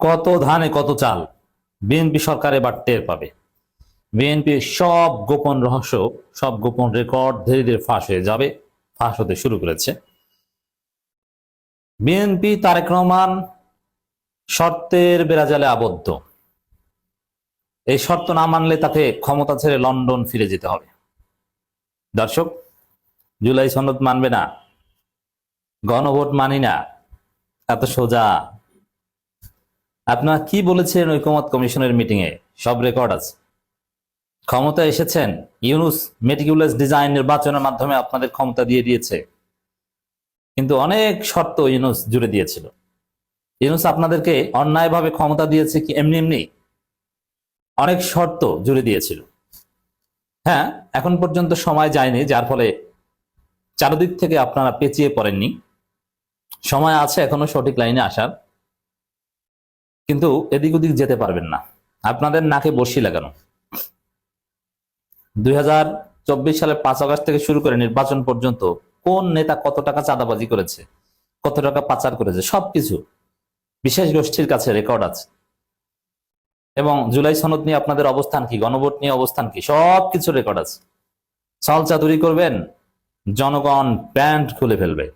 কত ধানে কত চাল, বিএনপি সরকার এবার টের পাবে। বিএনপি সব গোপন রহস্য, সব গোপন রেকর্ড ধীরে ধীরে ফাঁস হয়ে যাবে, ফাঁস হতে শুরু করেছে। বিএনপি তারেক রহমান শর্তের বেড়াজালে আবদ্ধ। এই শর্ত না মানলে তাকে ক্ষমতা ছেড়ে লন্ডন ফিরে যেতে হবে। দর্শক, জুলাই সনদ মানবে না, গণভোট মানি না, এত সোজা? আপনারা কি বলেছেন ঐকমত্য কমিশনের মিটিং এ? সব রেকর্ড আছে। ক্ষমতা এসেছেন, ইউনুস মেটিকুলাস ডিজাইন নির্বাচনের মাধ্যমে আপনাদের ক্ষমতা দিয়ে দিয়েছে, কিন্তু অনেক শর্ত ইউনুস জুড়ে দিয়েছিল। ইউনুস আপনাদেরকে অন্যায়ভাবে ক্ষমতা দিয়েছে কি এমনি এমনি? অনেক শর্ত জুড়ে দিয়েছিল। হ্যাঁ, এখন পর্যন্ত সময় যায়নি, যার ফলে চারদিক থেকে আপনারা পেঁচিয়ে পড়েননি। সময় আছে এখনো সঠিক লাইনে আসার, কিন্তু এদিক ওদিক যেতে পারবেন না। আপনাদের নাকে বর্ষি লাগানো। 2024 সালের 5 আগস্ট থেকে শুরু করে নির্বাচন পর্যন্ত কোন নেতা কত টাকা চাঁদাবাজি করেছে, কত টাকা পাচার করেছে, সবকিছু বিশেষ গোষ্ঠীর কাছে রেকর্ড আছে। এবং জুলাই সনদ নিয়ে আপনাদের অবস্থান কি, গণভোট নিয়ে অবস্থান কি, সবকিছু রেকর্ড আছে। চাল চাতুরি করবেন, জনগণ প্যান্ট খুলে ফেলবে,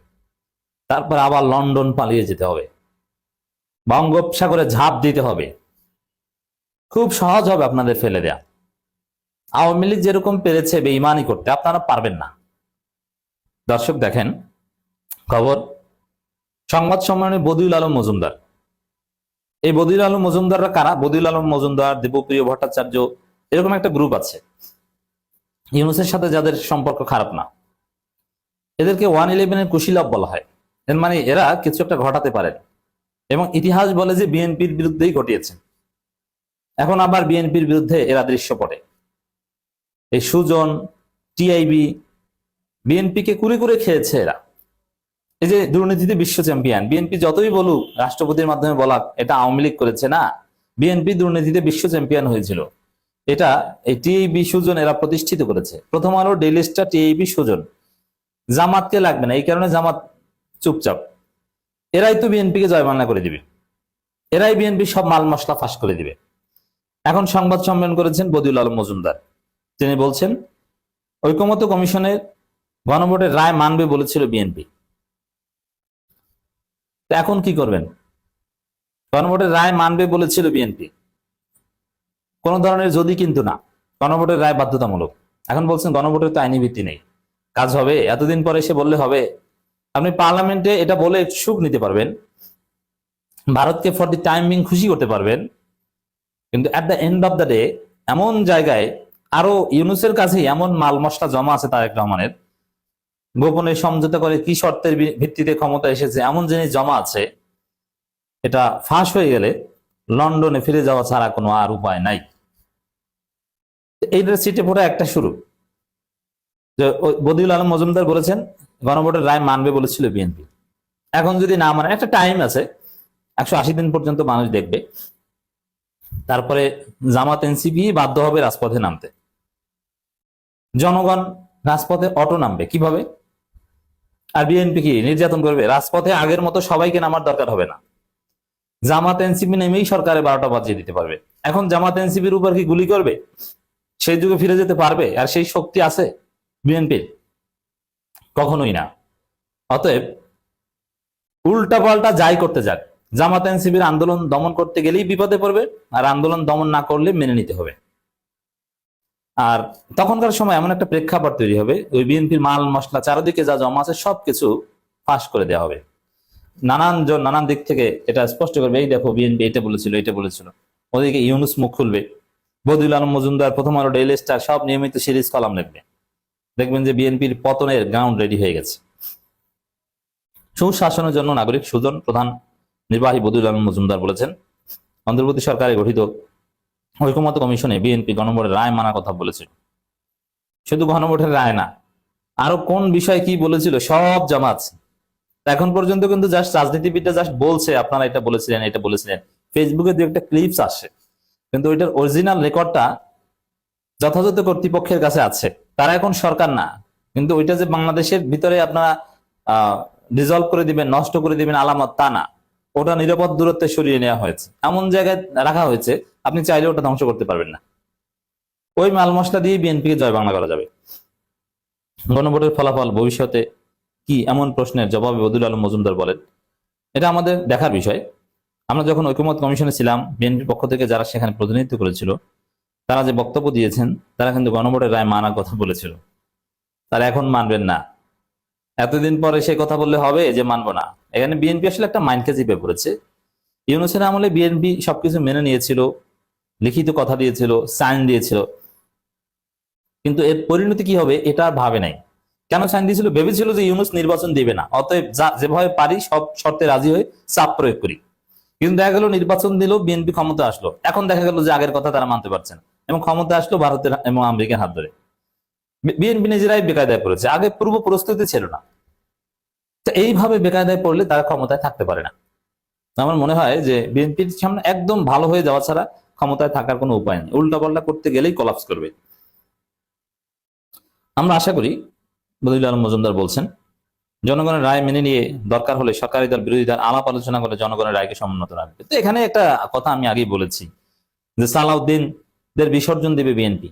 তারপর আবার লন্ডন পালিয়ে যেতে হবে, বঙ্গোপসাগরে ঝাঁপ দিতে হবে। খুব সহজ হবে আপনাদের ফেলে দেয়া। আওয়ামী লীগ যেরকম পেরেছে বেঈমানি করতে, আপনারা পারবেন না। দর্শক দেখেন খবর, সংবাদ সম্মেলনে বদিউল আলম মজুমদার। এই বদিউল আলম মজুমদাররা কারা? বদিউল আলম মজুমদার, দেবপ্রিয় ভট্টাচার্য, এরকম একটা গ্রুপ আছে ইউনুসের সাথে যাদের সম্পর্ক খারাপ না। এদেরকে 111-এর কুশীলব বলা হয়। এর মানে এরা কিছু একটা ঘটাতে পারেন, এবং ইতিহাস বলে যে বিএনপির বিরুদ্ধেই ঘটিয়েছে। এখন আবার বিএনপির বিরুদ্ধে এরা দৃশ্যপটে। এই সুজন, টিআইবি, বিএনপিকে কুরে কুরে খেয়েছে এরা। এই যে দুর্নীতিতে বিশ্ব চ্যাম্পিয়ন, বিএনপি যতই বলুক, রাষ্ট্রপতির মাধ্যমে বলাক এটা আওয়ামী লীগ করেছে, না, বিএনপি দুর্নীতিতে বিশ্ব চ্যাম্পিয়ন হয়েছিল। এটা এই টিআইবি সুজন এরা প্রতিষ্ঠিত করেছে। প্রথম আলো ডেইলি স্টার, টিআইবি সুজন। জামাতকে লাগবে না, এই কারণে জামাত চুপচাপ। এরাই তো বিএনপিকে জয়বাংলা করে দিবে, এরাই বিএনপি সব মাল মশলা ফাঁস করে দিবে। এখন সংবাদ সম্মেলন করেছেন বদিউল আলম মজুমদার। তিনি বলছেন ঐকমত্য কমিশনের গণভোটের রায় মানবে বলেছিল বিএনপি। এখন কি করবেন? গণভোটের রায় মানবে বলেছিল বিএনপি, কোন ধরনের যদি কিন্তু না, গণভোটের রায় বাধ্যতামূলক। এখন বলছেন গণভোটের তো আইনি ভিত্তি নেই, কাজ হবে? এতদিন পরে এসে বললে হবে? আপনি পার্লামেন্টে এটা বলে সুখ নিতে পারবেন, ভারতকে ফর দি টাইম বিং খুশি করতে পারবেন, কিন্তু at the end of the day এমন জায়গায় আরো ইউনুসের কাছেই এমন মাল মশলা জমা আছে, তারেক রহমানের গোপনে সমঝোতা করে কি শর্তের ভিত্তিতে ক্ষমতা এসেছে, এমন জিনিস জমা আছে, এটা ফাঁস হয়ে গেলে লন্ডনে ফিরে যাওয়া ছাড়া কোনো আর উপায় নাই। এইটার সিটে পড়ে একটা শুরু। বদিউল আলম মজুমদার বলেছেন গণভোটের রায় মানবে বলেছিল বিএনপি। এখন যদি না মানে, একটা টাইম আছে, 180 দিন পর্যন্ত মানুষ দেখবে, তারপরে জামাত এনসিপি বাধ্য হবে রাজপথে নামতে। জনগণ রাজপথে অটো নামবে কিভাবে? আর বিএনপি কি নির্যাতন করবে? রাজপথে আগের মতো সবাইকে নামার দরকার হবে না, জামাত এনসিপি নেমেই সরকারে 12টা বাজিয়ে দিতে পারবে। এখন জামাত এনসিপির উপর কি গুলি করবে? সেই যুগে ফিরে যেতে পারবে? আর সেই শক্তি আছে বিএনপির? কখনোই না। অতএব উল্টা পাল্টা যাই করতে যাক, জামাত এনসিপির আন্দোলন দমন করতে গেলেই বিপদে পড়বে, আর আন্দোলন দমন না করলে মেনে নিতে হবে। আর তখনকার সময় এমন একটা প্রেক্ষাপট তৈরি হবে, ওই বিএনপির মাল মশলা চারিদিকে যা জমা আছে সবকিছু ফাঁস করে দেওয়া হবে। নানান দিক থেকে এটা স্পষ্ট করবে, এই দেখো বিএনপি এটা বলেছিল, এটা বলেছিল। ওদিকে ইউনুস মুখ খুলবে, বদিউল আলম মজুমদার, প্রথম আলো ডেইলি স্টার সব নিয়মিত সিরিজ কলাম লিখবে। দেখবেন যে বিএনপির পতনের গ্রাউন্ড রেডি হয়ে গেছে। সুশাসনের জন্য নাগরিক সুজন প্রধান নির্বাহী বদিউল আলম মজুমদার বলেছেন অন্তর্বর্তী সরকারে গঠিত ঐকমত্য কমিশনে বিএনপি গণভোটের রায় মানার কথা বলেছিল। শুধু গণভোটের রায় না, আরো কোন বিষয় কি বলেছিল সব জমা আছে। এখন পর্যন্ত কিন্তু জাস্ট রাজনীতিবিদরা জাস্ট বলছে আপনারা এটা বলেছিলেন, এটা বলেছিলেন, ফেসবুকে দু একটা ক্লিপস আসে, কিন্তু ওইটার অরিজিনাল রেকর্ডটা যথাযথ কর্তৃপক্ষের কাছে আছে। তারা এখন সরকার না, কিন্তু ওইটা যে বাংলাদেশের ভিতরে আপনারা ডিজলভ করে দিবেন, নষ্ট করে দিবেন আলামত, তা না। ওটা নিরাপদ দূরত্বে সরিয়ে নেওয়া হয়েছে, এমন জায়গায় রাখা হয়েছে আপনি চাইলে ওটা ধ্বংস করতে পারবেন না। ওই মাল মশলা দিয়ে বিএনপিকে জয় বাংলা করা যাবে। গণভোটের ফলাফল ভবিষ্যতে কি, এমন প্রশ্নের জবাবে বদিউল আলম মজুমদার বলেন, এটা আমাদের দেখার বিষয়। আমরা যখন ঐকমত্য কমিশনে ছিলাম, বিএনপির পক্ষ থেকে যারা সেখানে প্রতিনিধিত্ব করেছিল, তারা যে বক্তব্য দিয়েছেন, তারা কিন্তু গণভোটের রায় মানার কথা বলেছিল। তারা এখন মানবেন না। এতদিন পরে সে কথা বললে হবে যে মানবো না? এখানে বিএনপি আসলে একটা মাইন্ডকে জিপে পড়েছে। ইউনূসের আমলে বিএনপি সবকিছু মেনে নিয়েছিল, লিখিত কথা দিয়েছিল, সাইন দিয়েছিল, কিন্তু এর পরিণতি কি হবে এটা আর ভাবে নাই। কেন সাইন দিয়েছিল? ভেবেছিল যে ইউনূস নির্বাচন দিবে না, অতএব যেভাবে পারি সব শর্তে রাজি হয়ে চাপ প্রয়োগ করি। কিন্তু দেখা গেল নির্বাচন দিল, বিএনপি ক্ষমতা আসলো, এখন দেখা গেল যে আগের কথা তারা মানতে পারছে না, এবং ক্ষমতা আসলো ভারতের এবং আমেরিকার হাত ধরে। বিএনপি নিজেরাই বেকায়দায় পড়েছে, আগে পূর্ব প্রস্তুতি ছিল না। তো এইভাবে বেকায়দায় পড়লে তারা ক্ষমতায় থাকতে পারে না। আমার মনে হয় যে বিএনপির সামনে একদম ভালো হয়ে যাওয়া ছাড়া ক্ষমতায় থাকার কোনো উপায় নেই, উল্টাপাল্টা করতে গেলেই কলাপস করবে। আমরা আশা করি, বদিউল আলম মজুমদার বলছেন, জনগণের রায় মেনে নিয়ে দরকার হলে সরকারি দল বিরোধী দল আলাপ আলোচনা করে জনগণের রায়কে সমুন্নত রাখবে। তো এখানে একটা কথা আমি আগেই বলেছি যে সালাউদ্দিনদের বিসর্জন দেবে বিএনপি।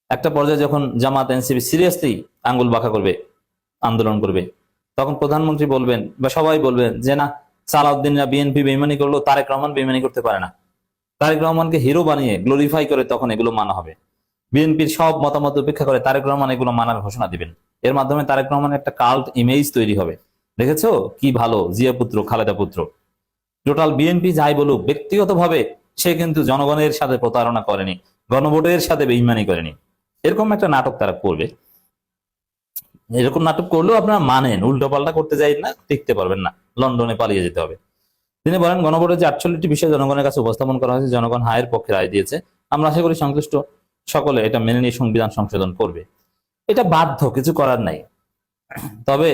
একটা পর্যায়ে যখন জামাত এনসিপি সিরিয়াসলি আঙ্গুল বাঁকা করবে, আন্দোলন করবে, তখন প্রধানমন্ত্রী বলবেন বা সবাই বলবেন যে না, সালাউদ্দিনরা বিএনপি বেইমানি করলো, তারেক রহমান বেইমানি করতে পারে না। তারেক রহমানকে হিরো বানিয়ে গ্লোরিফাই করে তখন এগুলো মানা হবে। বিএনপির সব মতামত উপেক্ষা করে তারেক রহমান এগুলো মানার ঘোষণা দিবেন। এর মাধ্যমে তারেক রহমানের একটা কাল্ট ইমেজ তৈরি হবে। দেখেছো কি ভালো, জিয়া পুত্র, খালেদা পুত্র। টোটাল বিএনপি যাই বলুক, ব্যক্তিগতভাবে সে কিন্তু জনগণের সাথে প্রতারণা করেনি, গণভোটের সাথে বেইমানি করেনি। এরকম একটা নাটক তারা করবে। এরকম নাটক করলেও আপনারা মানেন, উল্টো পাল্টা করতে যাই না, টিকতে পারবেন না, লন্ডনে পালিয়ে যেতে হবে। তিনি বলেন, গণভোটের যে 48টি বিষয় জনগণের কাছে উপস্থাপন করা হয়েছে, জনগণ হায়ের পক্ষে রায় দিয়েছে। আমরা আশা করি সংশ্লিষ্ট সকলে এটা মেনে নিয়ে সংবিধান সংশোধন করবে। এটা বাধ্য, কিছু করার নাই। তবে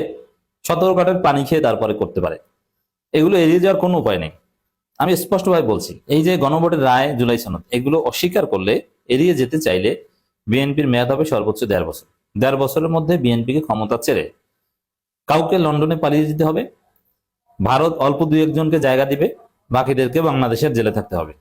সতর্কতার পানি খেয়ে তারপরে করতে পারে, এগুলো এড়িয়ে যাওয়ার কোনো উপায় নেই। আমি স্পষ্টভাবে বলছি, এই যে গণভোটের রায়, জুলাই সনদ, এগুলো অস্বীকার করলে, এড়িয়ে যেতে চাইলে বিএনপির মেয়াদ হবে সর্বোচ্চ 1.5 বছর। 1.5 বছরের মধ্যে বিএনপিকে ক্ষমতা ছেড়ে কাউকে লন্ডনে পালিয়ে যেতে হবে, ভারত অল্প 2-1 জনকে জায়গা দিবে, বাকিদেরকে বাংলাদেশের জেলে থাকতে হবে।